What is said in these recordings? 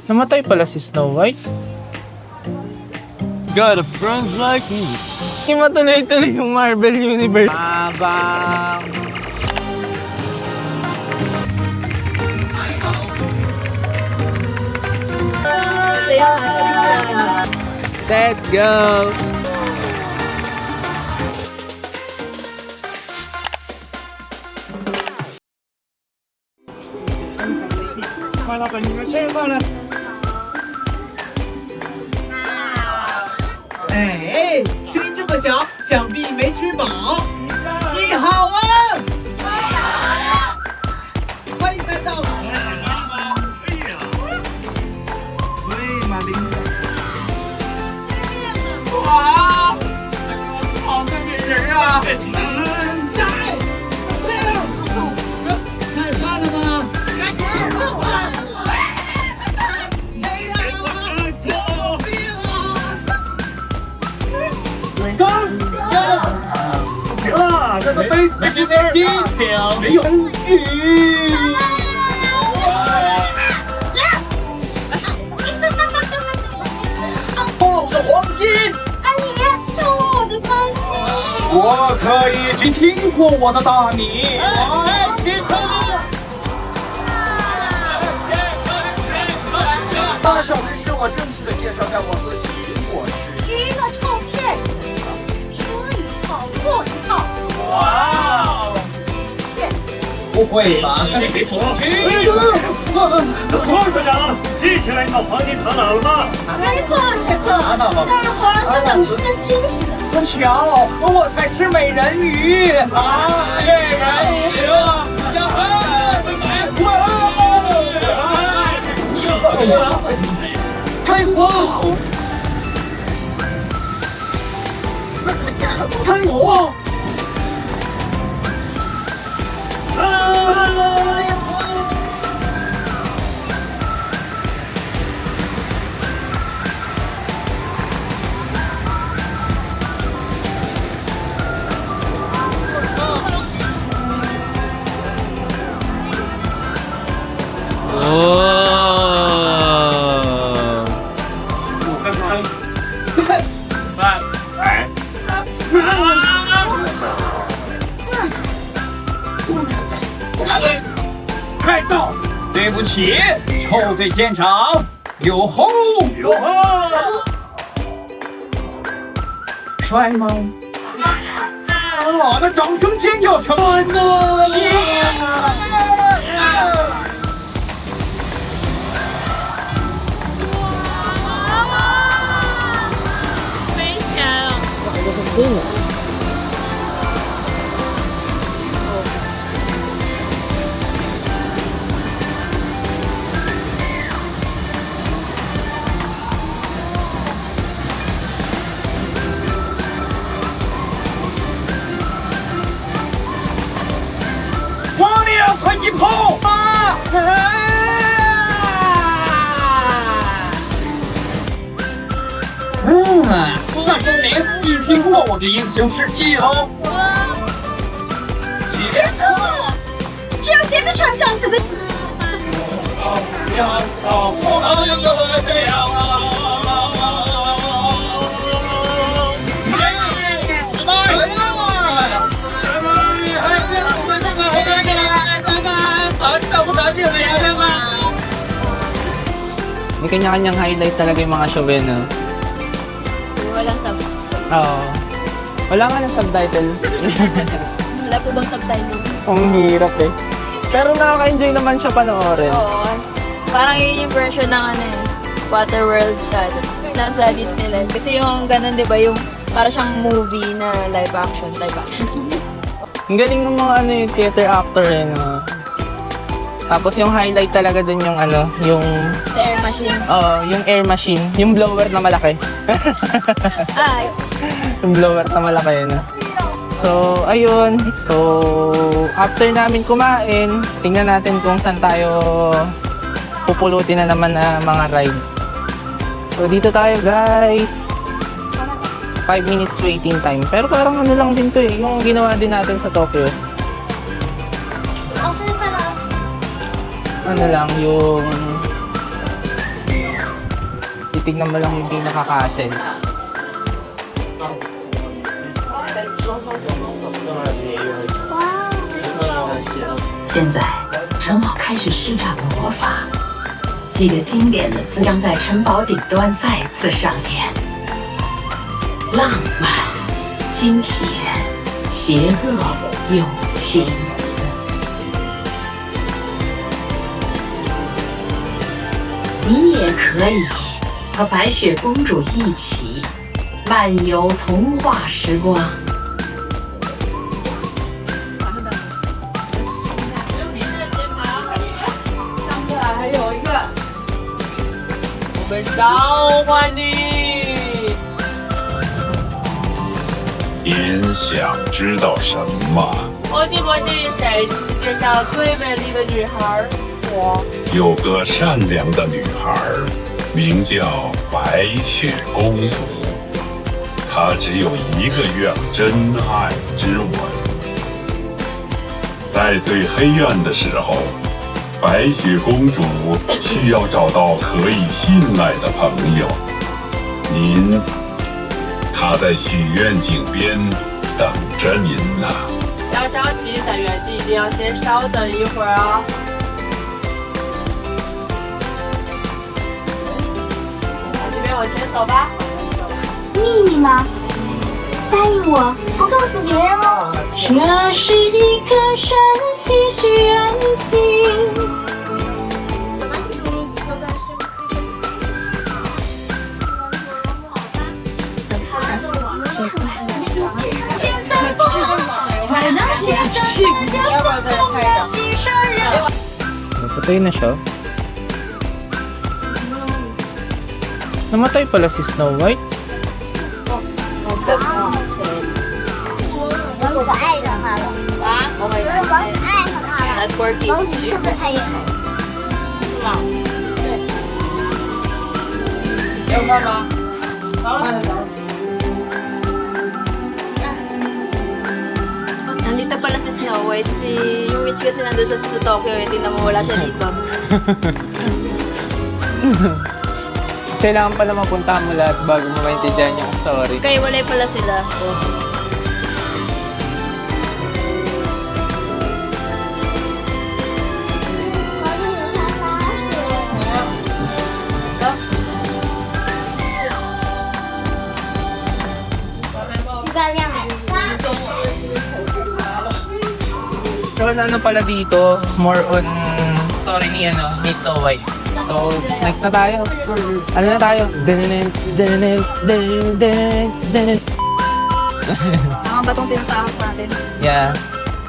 Namatay pala si Snow White. Got a friend like me. Hindi matuloy-tuloy yung Marvel Universe. Abang. Let's go. 麦老板，你们吃饭了？哎，声音这么小，想必没吃饱。你好啊！欢迎来到。对，马林。哇，好个美人啊！太饭了吗？啊，这个杯没金巧，没有玉。偷了我的黄金！啊，你偷了我的东西！我可已经听过我的大名。8小时是我正式的介绍下我自己，我是。一个臭骗子，说一套做一套。哇！切！不会吧？没错。船长，记起来你把黄金藏哪了吗？没错，杰克。但是皇上他等着分金子。不巧，我才是美人鱼啊！美人鱼啊！开火！开火！哦。快到！对不起，臭嘴舰长，有后哟呵！帅吗？那掌声尖叫声！往里快一炮！那说明你听过我的英雄事迹哦。杰克，只有杰克船长才能。May kanya-kanyang highlight talaga yung mga show eh, no? Walang Oo. Wala nga ng subtitle. Wala po bang subtitle? Ang hirap eh. Pero nakaka-enjoy naman siya panoorin. Oo. Parang yun yung version ng Waterworld sa nasa Disneyland. Kasi yung ganun, di ba, yung para siyang movie na live action. Ang galing ng mga yung theater actor eh, no? Tapos yung highlight talaga dun yung yung... Sa air machine. Yung air machine. Yung blower na malaki. Yung blower na malaki, no? So, ayun. So, after namin kumain, tingnan natin kung saan tayo pupulutin na naman na mga ride. So, dito tayo, guys. 5 minutes waiting time. Pero parang lang din to eh. Yung ginawa din natin sa Tokyo. ano lang, yung titignan mo lang yung pinaka-castle. 现在城堡开始施展魔法，几个经典的字将在城堡顶端再次上演：浪漫、惊险、邪恶、友情。你也可以和白雪公主一起漫游童话时光。 我们召唤你。 您想知道什么？波吉波吉，谁是世界上最美丽的女孩？我。有个善良的女孩，名叫白雪公主，她只有一个愿，真爱之吻。在最黑暗的时候，白雪公主需要找到可以信赖的朋友。您，她在许愿井边等着您呢。不要着急，在原地一定要先稍等一会儿啊。那这边往前走吧。秘密吗？答应我，不告诉别人哦。这是一个神奇许愿井。 Napatay na siya. Namatay pala si Snow White. 我爱上他了，我爱上他了。 Not for 王 kids. 子称的他也好。 有妈妈。看得到。 Nandito pala si Snow White. Yung witch kasi nandun sa Tokyo. Tingnan mo, wala siya dito. Kailangan pala mapuntahan mo lahat bago mo maintindihan yung story. Kaya walay pala sila. So, ano pala dito, more on story ni Snow White. So, next na tayo. Ano na tayo? Tama ba itong tinatahak natin? Yeah.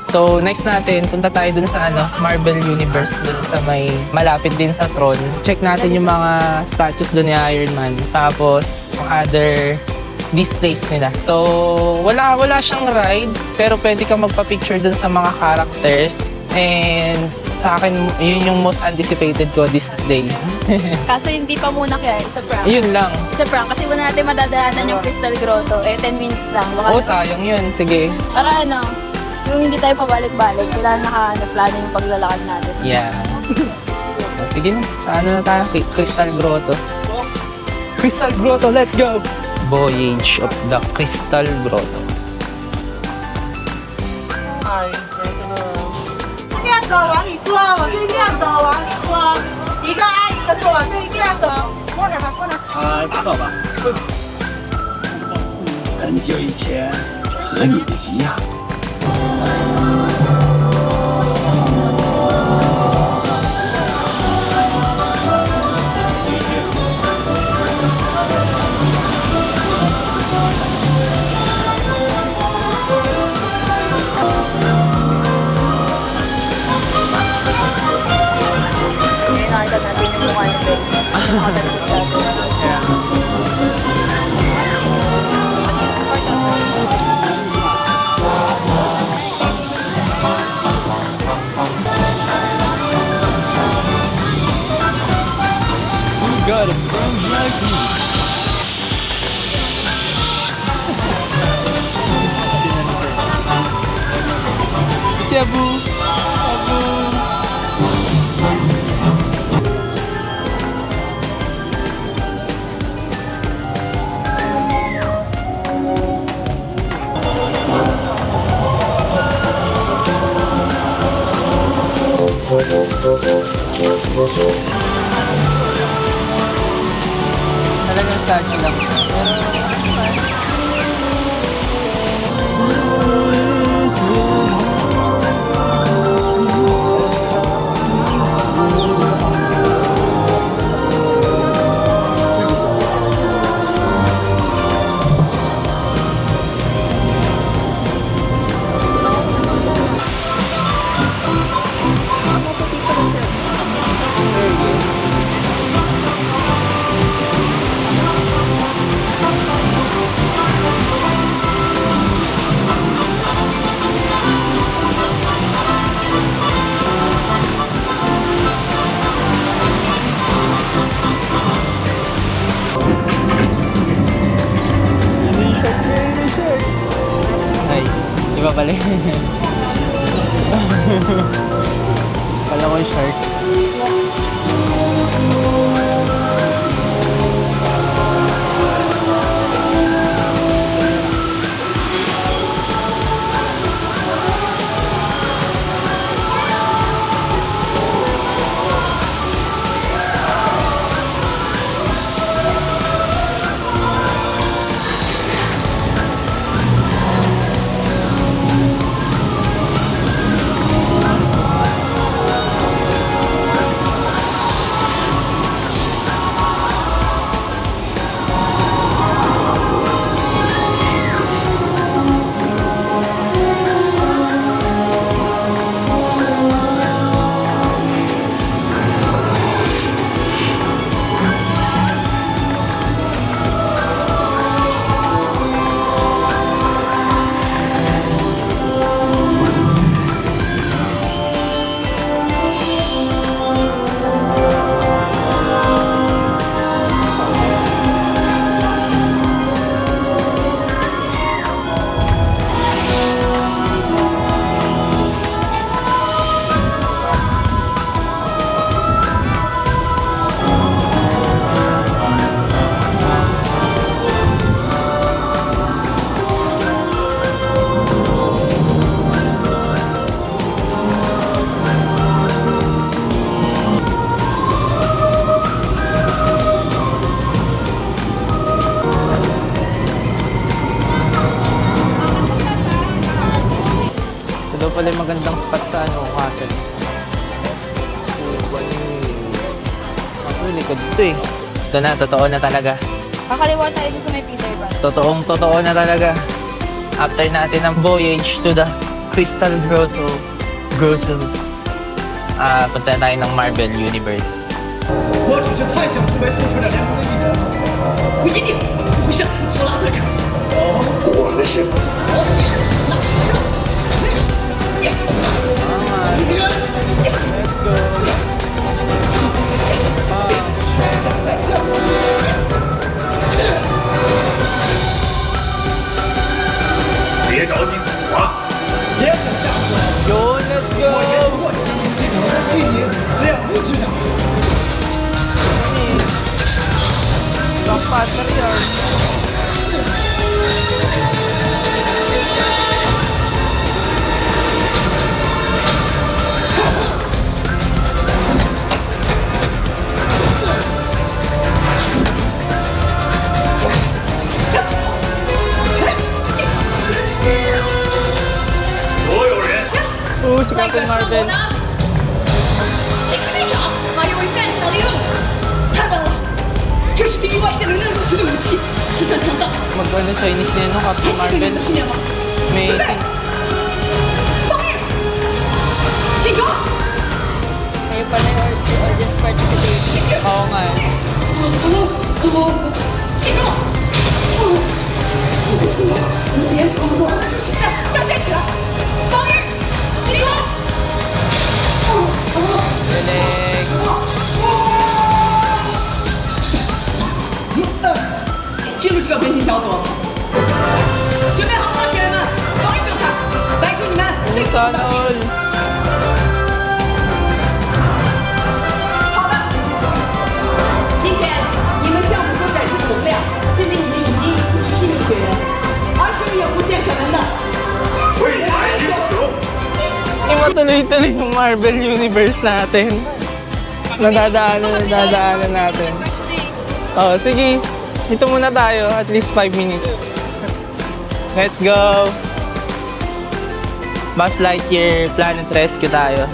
So, next natin, punta tayo dun sa Marvel Universe, dun sa may malapit din sa throne. Check natin yung mga statues dun ni Iron Man. Tapos, other displays nila. So, wala siyang ride, pero pwede kang magpa-picture dun sa mga characters. And sa akin, yun yung most anticipated ko this day. Kaso hindi pa muna kaya, it's a prank. Yun lang. It's a prank kasi wala natin madadaanan yung Crystal Grotto. 10 minutes lang. Baka Oh, sayang yun. Sige. para yung hindi tayo pabalik-balik, kailangan plano yung paglalakad natin. Yeah. Oh, sige na. Saan na tayo? Crystal Grotto. Crystal Grotto, let's go! Voyage of the Crystal Grotto. 面走往里坐，往对面走，往里坐，一个挨一个坐，往对面走。过来吧，过来。知道吧？很久以前，和你的一样。 Ngayon nakita natin yung mukha nito. Got it from Nike. Si Abu. Talagang statue lang. Ay, iba pala yun. Kala ko yung shark. Ito daw pala yung magandang spot sa ano, castle. Ako, likod ito eh. Ito na, totoo na talaga. Kakaliwa tayo dito sa may Peter Pan. Totoo na talaga. After natin ng voyage to the Crystal Grotto, punta tayo ng Marvel Universe. 我只是太想成为复仇者联盟的一员。我一定不会像索拉特这样。我们是，那是。 别着急走啊！ 别想吓死我！ Yo, let's 我 go! 研究过这种技能，对你了如指掌。 Ibang partner yun. Si Captain Marvel. 进行内场，还有位干场的任务。太棒了，这是第一外线能量入侵的武器，磁场强大。 Mag-ano Chinese na yun, no? Captain 还记得你 Marvel. 的训练吗？ Amazing. 放日，进攻！ Kayo pala yung audience participation. Oo nga eh. 进攻！别冲动，要站起来！放日，进攻！ Galing. 进入这个分析小组，准备好了，学员们，防御正常，摆出你们最高 Sana 的。 all. 好的，今天你们项目所展示的能量，证明你们已经不只是一个学员，而是有无限可能的。未来英雄，Immortality. Tuloy-tuloy yung Marvel Universe natin. Nadadaanan natin. Oh, sige. Ito muna tayo, at least 5 minutes. Let's go! Buzz Lightyear Planet Rescue tayo.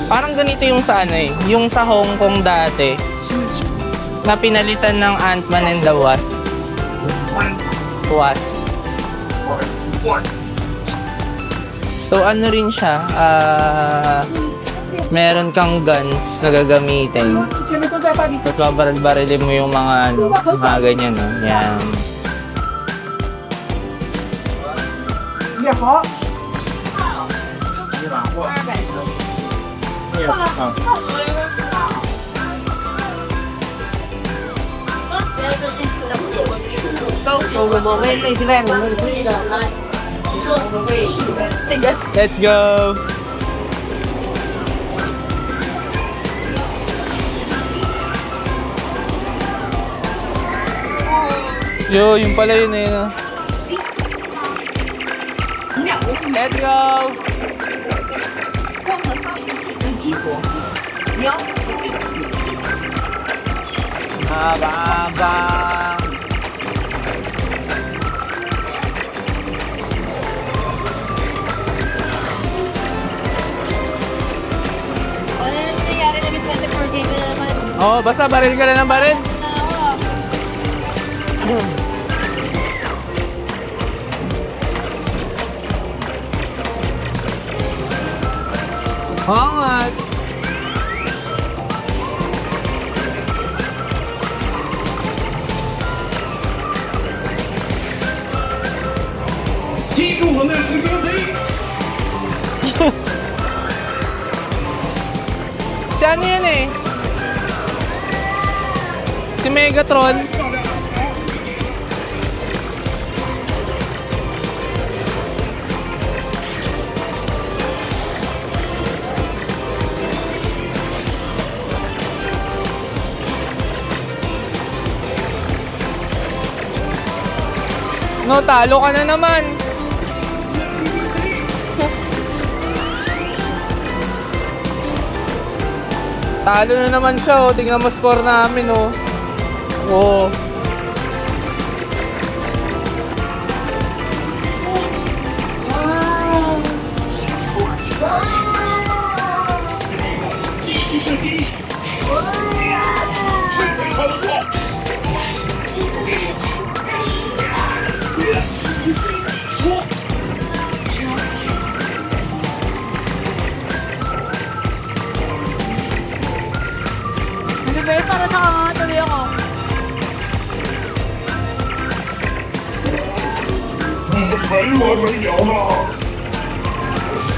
Parang ganito yung sa ano eh, yung sa Hong Kong dati, na pinalitan ng Ant-Man and the Wasp. So ano rin siya, meron kang guns na gagamitin. Tapos babaril-barilin mo yung mga ganyan, no? Yan. Let's go! Yo, yung pala yun eh. No? Let's go! Abang! Ano yung nangyari na 24K na naman? Oh, basta baril ka na ng baril. Angat! Si ano yan eh? Si Megatron. No, talo ka na naman. Talo na naman siya, oh. Tingnan mo score namin, oh. Oh. Ano ba yun? Parang nakakatuloy ako.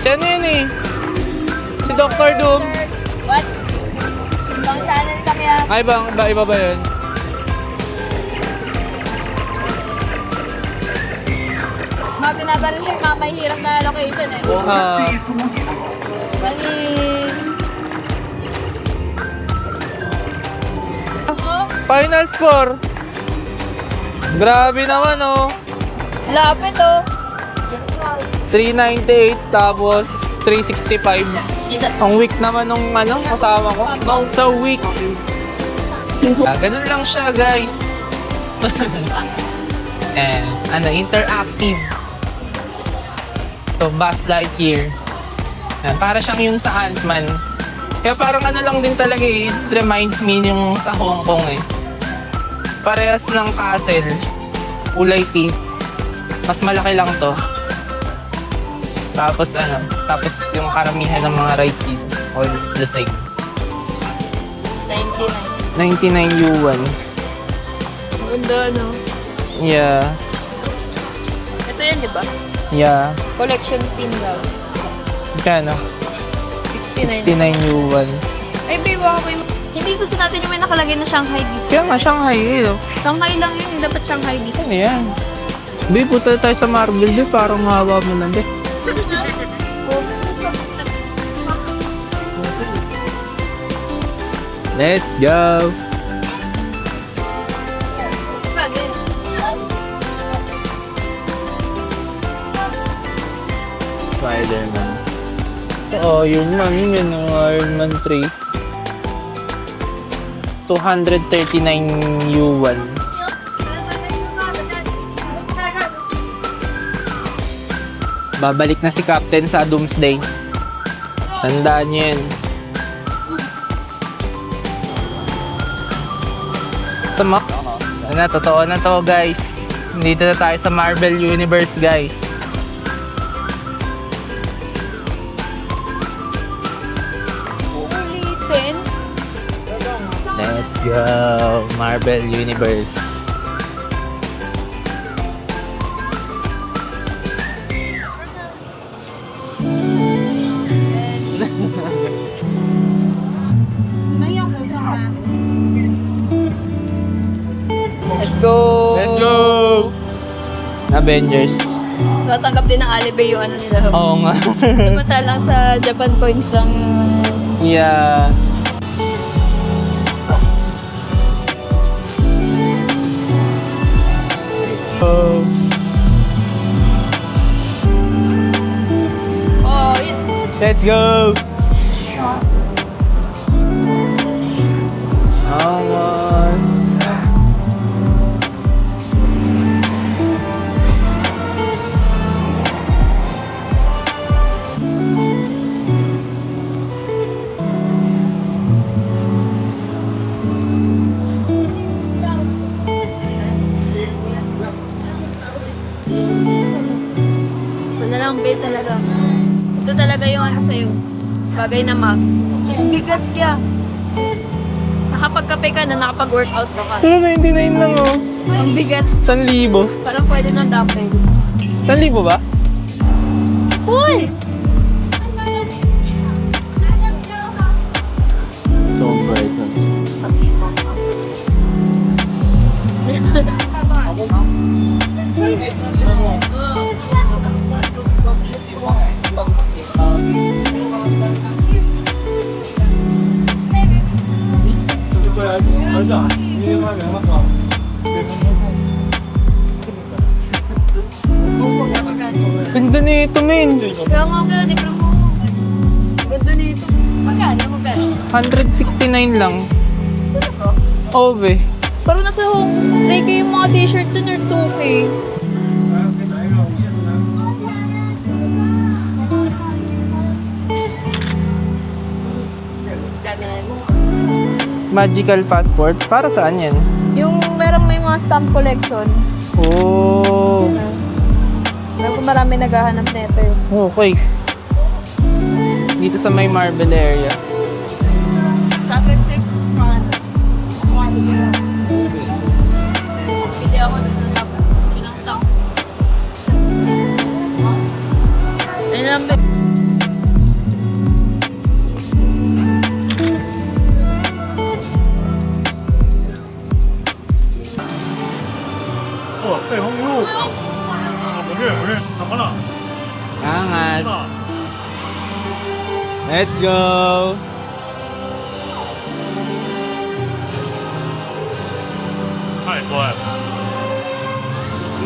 Si ano yun eh? Si Dr. Doom. What? Ibang channel kami ah. Ay, iba ba yun? Mga binabaril yung mga may hirap na location eh. Bali. Final score. Grabe naman, oh. Lapit oh. 398 tapos 365. Ang weak naman nung ano, kasama ko. So weak. Ganun lang siya, guys. And interactive. So, Buzz Lightyear. Para siyang yung sa Ant-Man. Kaya parang ano lang din talaga eh. It reminds me yung sa Hong Kong eh. Parehas ng castle. Kulay pink. Mas malaki lang to. Tapos yung karamihan ng mga rides dito. All the same. 99 yuan. Maganda ano. Yeah. Ito yan di ba? Yeah. Collection pin daw. Kano? 69 yuan. Ay babe, baka may... Hindi gusto natin yung may nakalagay na Shanghai Disney. Kaya nga, Shanghai eh. No? Shanghai lang yun. Dapat Shanghai Disney. Ano yan? Babe, punta tayo sa Marvel, di. Parang hawa mo na, di. Let's go! Spider-Man. Oo, Iron Man. Yun yung Iron Man 3. 239 yuan. Babalik na si Captain sa Doomsday. Tandaan niyo yun. Totoo na to guys. Dito na tayo sa Marvel Universe guys. Ulitin. Let's go! Marvel Universe. Let's go! Let's go! Avengers. Tatanggap din ng Alibay yung ano nila. Oo nga. Samantalang sa Japan coins lang. Yeah. Oh. Oh, yes! Let's go! Almost. Ito na lang, babe, talaga. Ito talaga yung ano sa'yo. Bagay na Max. Bigat ka. Nakapagkape ka na, nakapag-workout ka ka. Pero 99 lang oh. Ang bigat. 1,000. Parang pwede na dapat. 1,000 ba? Full! Stone Brighton. Ganda nito, men. Kaya nga kaya, di ba mo? Ganda nito. Magkano? 169 lang. Oh, be. Pero nasa home, 3K yung mga t-shirt dun or 2K. Ganun. Magical passport? Para saan yan? Yung meron may mga stamp collection. Oh. Yun ah. Alam ko marami naghahanap na ito yun. Okay. Dito sa may Marvel area. Pili ako dun ng lap. Yun ang stamp. Ayun lang ba? Angat. Let's go.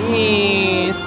Miss.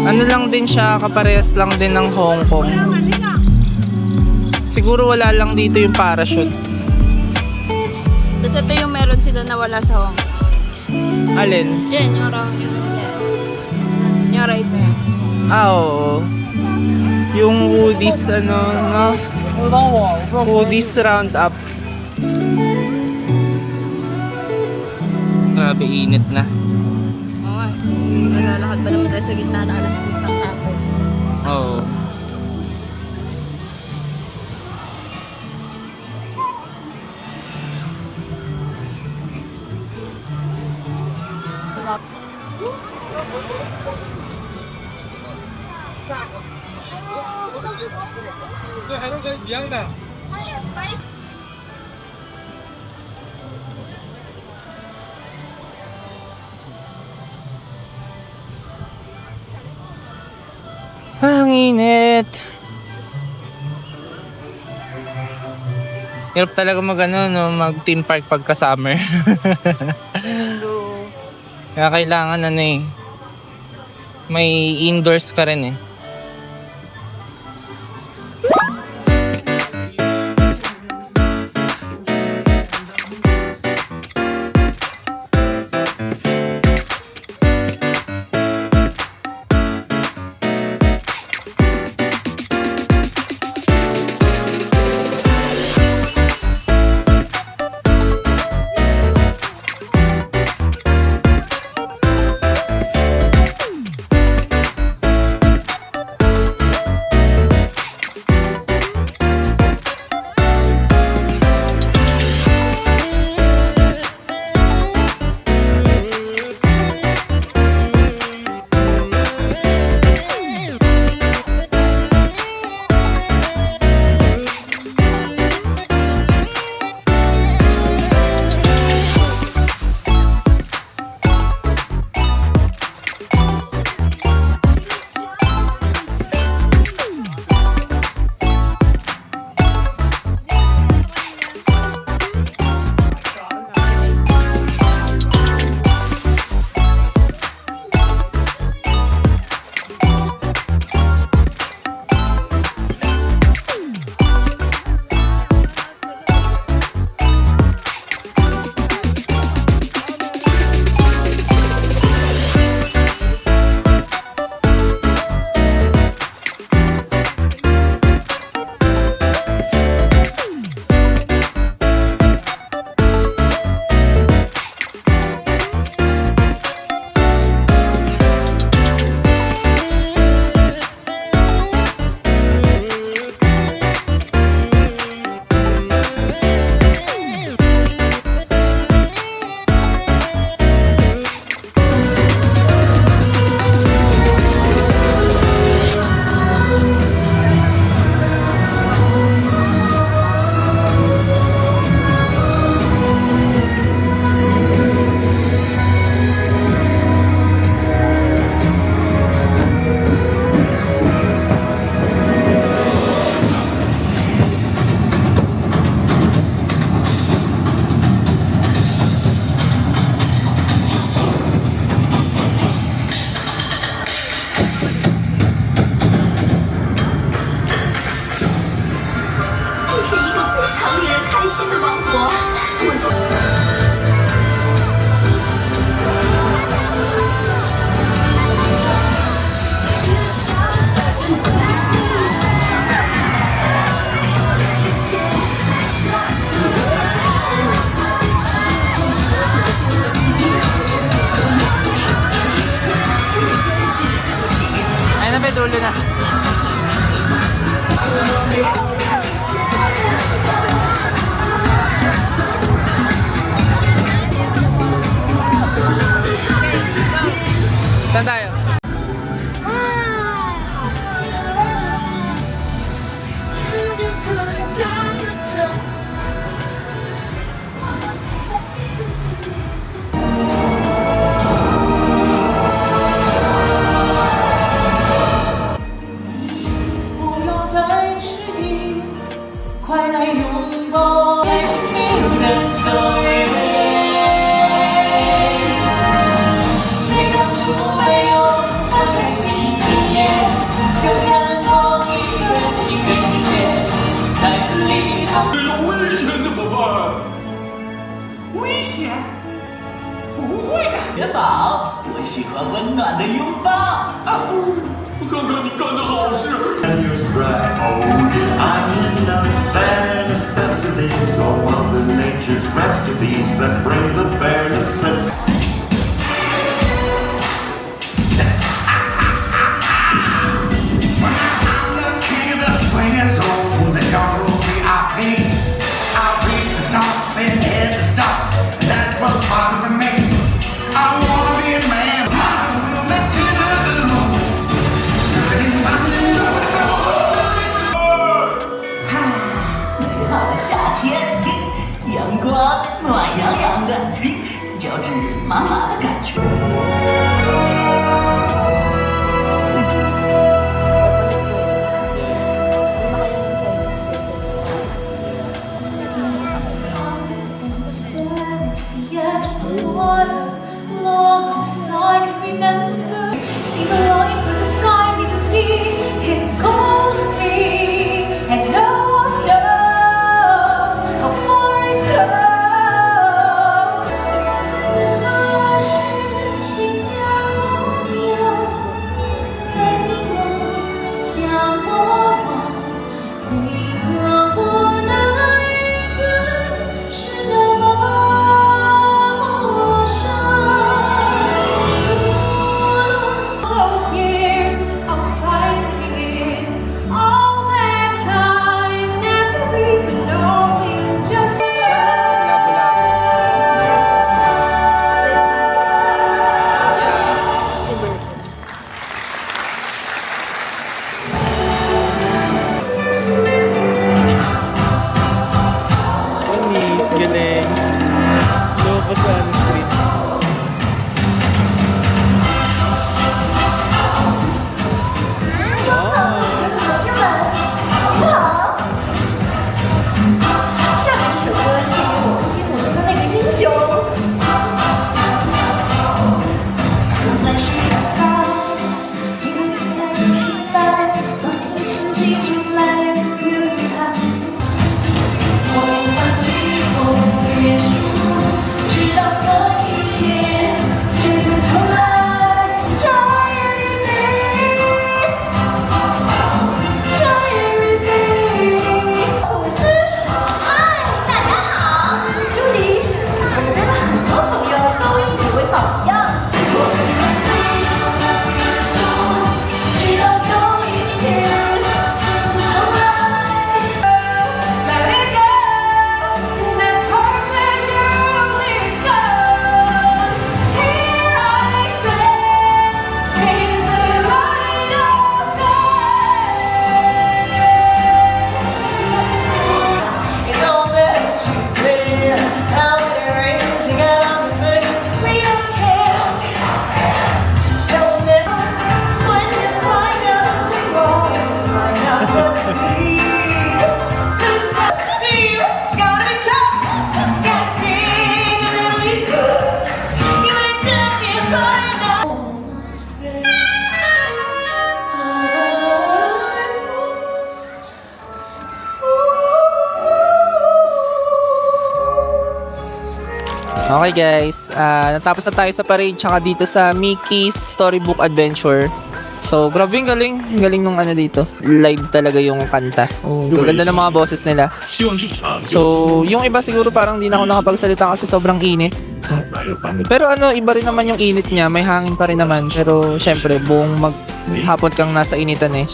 Ano lang din siya, kaparehas lang din ng Hong Kong. Siguro wala lang dito yung parachute. Tapos ito yung meron sila na wala sa Hong Kong. Alin? Yan, yung round yun. Yung right na yan. Ah, oo. Yung Woody's, ano, no? Woody's Roundup. Grabe, init na. Oo. Naglalakad pa naman tayo sa gitna na alas 10 ng hapon. Oo. 都跟一样的。 Ang init. Hirap talaga mag theme park pagka summer. Kaya kailangan may indoors ka rin eh. dulo na. Saan tayo? Recipes that bring the bare necessities. I'm the king of the swingers, oh, the jungle VIP. I'll beat the top and head to stop. That's what's bothering me. I wanna be a man. I will make it up. 光暖洋洋的，脚趾麻麻的感觉。Galing. Lumabas sa screen. Okay guys, natapos na tayo sa parade tsaka dito sa Mickey's Storybook Adventure. So, grabe yung galing. Yung galing nung ano dito. Live talaga yung kanta. Gaganda ng mga boses nila. So, yung iba siguro parang di na ako nakapagsalita kasi sobrang init. Pero ano, iba rin naman yung init niya. May hangin pa rin naman. Pero, syempre, buong maghapon kang nasa initan eh.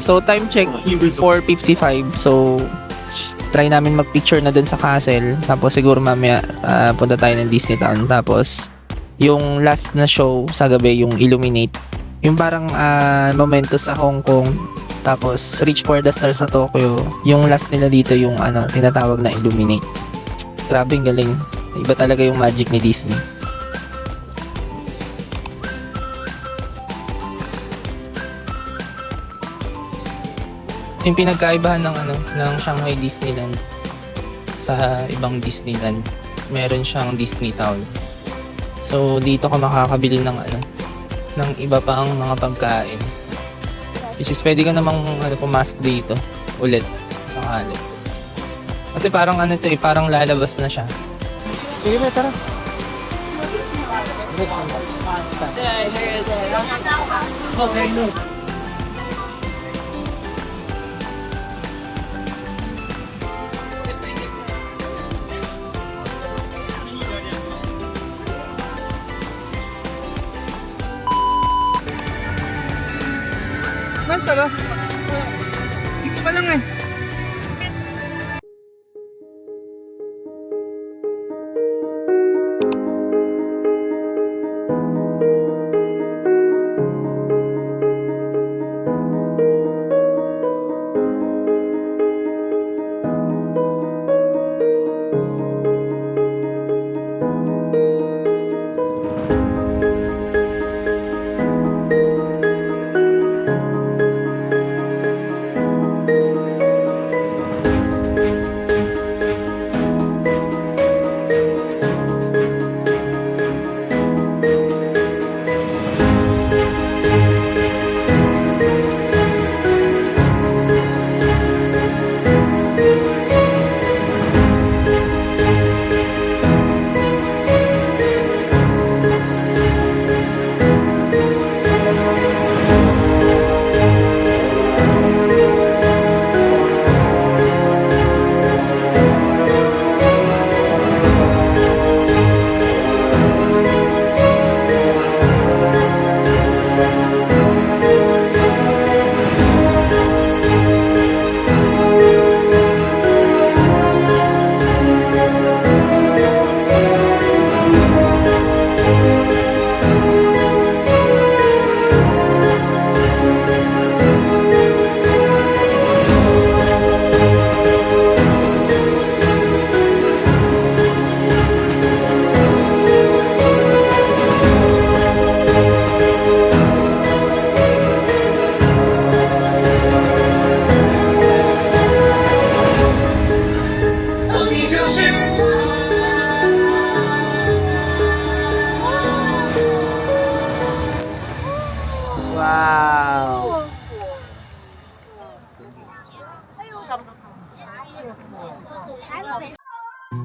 So, time check, 4:55. So, try namin mag-picture na dun sa castle. Tapos siguro mamaya punta tayo ng Disney Town. Tapos yung last na show sa gabi, yung Illuminate. Yung parang momento sa Hong Kong. Tapos Reach for the Stars sa Tokyo. Yung last nila dito yung tinatawag na Illuminate. Grabe ang galing. Iba talaga yung magic ni Disney. Yung pinagkaibahan ng Shanghai Disneyland sa ibang Disneyland, meron siyang Disney Town. So dito ka makakabili ng iba pang mga pagkain. Which is pwede ka namang pumasok dito ulit sakali. Kasi parang parang lalabas na siya. Sige ba, tara. Basta ba? Isa pa lang eh.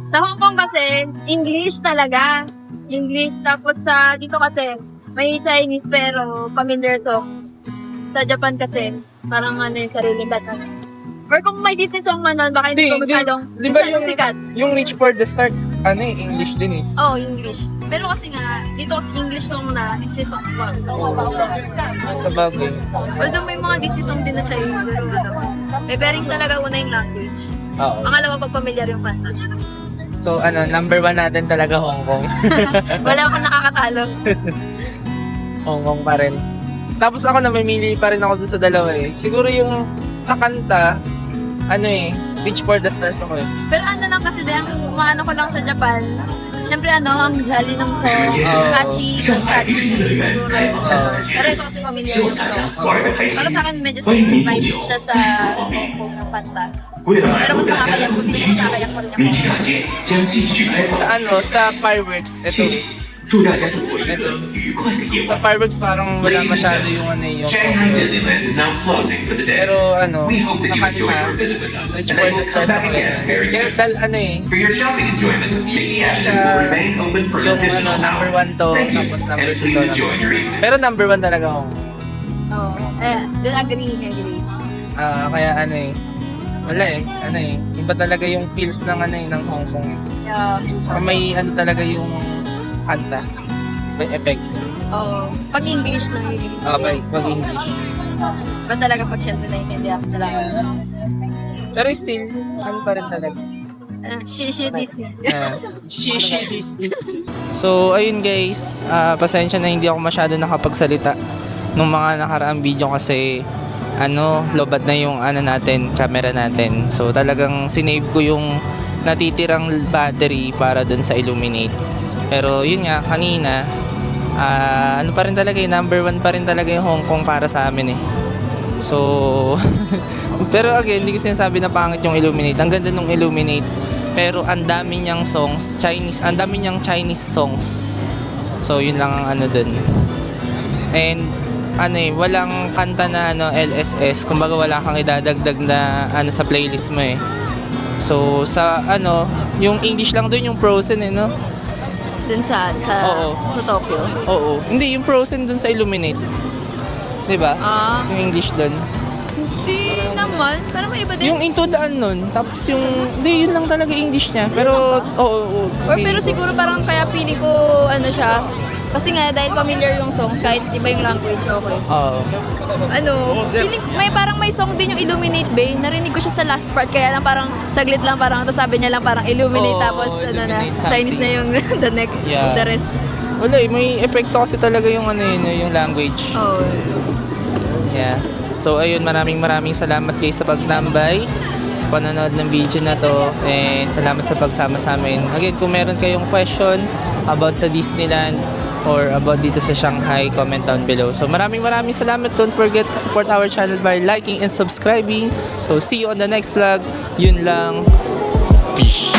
Sa Hong Kong kasi, English talaga. English. Tapos dito kasi, may Chinese pero familiar song. Sa Japan kasi, parang yung sariling kata. Or kung may Disney song man nun, baka hindi ko masyadong Di ba yung, sikat. yung Reach for the Start, English din eh. Oo, English. Pero kasi nga, dito kasi English song na Disney song pa. Sa bagay. Although may mga Disney song din na Chinese, pero bearing talaga una yung language. Oo. Pangalawa, pag familiar yung kanta. So number 1 natin talaga Hong Kong. Wala akong nakakatalo. Hong Kong pa rin. Tapos ako namimili pa rin ako dun sa dalawa eh. Siguro yung sa kanta, Reach for the Stars ako eh. Pero lang kasi dahil ang maano ko lang sa Japan, syempre ang jolly ng song, catchy, siguro. Pero ito kasi familiar yung song. Para sa akin medyo same vibes siya sa Hong Kong yung kanta. Pero mas nakakayak ko din, nakakayak ko rin yung Hong Kong. Sa fireworks, ito. Sa fireworks parang wala masyado yung yung Shanghai Disneyland is now closing for the day. pero We hope sa that you enjoyed kanta, your visit with us, Reach and for that the you'll Stars come back ako again very Kaya soon. For your shopping enjoyment, Mickey Avenue will remain open for an yung additional number hour. 1 to, Thank you, tapos number and 2 please to. enjoy your evening. Pero number 1 talaga ako. Then agree. Kaya wala iba talaga yung feels ng ng Hong Kong. Yeah. Saka may talaga yung kanta. May effect. Oo. Pag English na yung Pag English. ba talaga pag syempre naiintindihan ko sa language. Pero still, pa rin talaga. Shishi Disney. Shishi Disney. So, ayun guys, pasensya na hindi ako masyado nakapagsalita nung mga nakaraang video kasi lobad na yung natin, camera natin. So, talagang sinave ko yung natitirang battery para dun sa Illuminate. Pero yun nga, kanina, pa rin talaga number 1 pa rin talaga yung Hong Kong para sa amin eh. So, pero again, hindi ko sinasabi na pangit yung Illuminate. Ang ganda nung Illuminate. Pero ang dami niyang songs, ang dami niyang Chinese songs. So, yun lang ang dun. And, walang kanta na LSS. Kumbaga wala kang idadagdag na sa playlist mo eh. So, sa yung English lang dun yung Frozen eh, no? Dun sa Tokyo. Oo. Hindi, yung Frozen dun sa Illuminate. Diba? Yung English dun. Hindi naman. Parang may iba din. Yung Into the Unknown. Tapos yung, hindi, yun lang talaga English niya. Pero, oo. Pero siguro parang kaya pili ko siya. Kasi nga, dahil familiar yung songs, kahit iba yung language, okay. Oo. Feeling ko, parang may song din yung Illuminate Bay. Narinig ko siya sa last part, kaya lang parang saglit lang, tapos sabi niya lang parang Illuminate, tapos Illuminate Chinese na yung the rest. Wala may epekto kasi talaga yung yung language. Oh. Yeah. So ayun, maraming salamat kayo sa pagnambay, sa panonood ng video na to, and salamat sa pagsama sa amin. Again, kung meron kayong question about sa Disneyland or about dito sa Shanghai, comment down below. So maraming salamat. Don't forget to support our channel by liking and subscribing. So see you on the next vlog. Yun lang. Peace.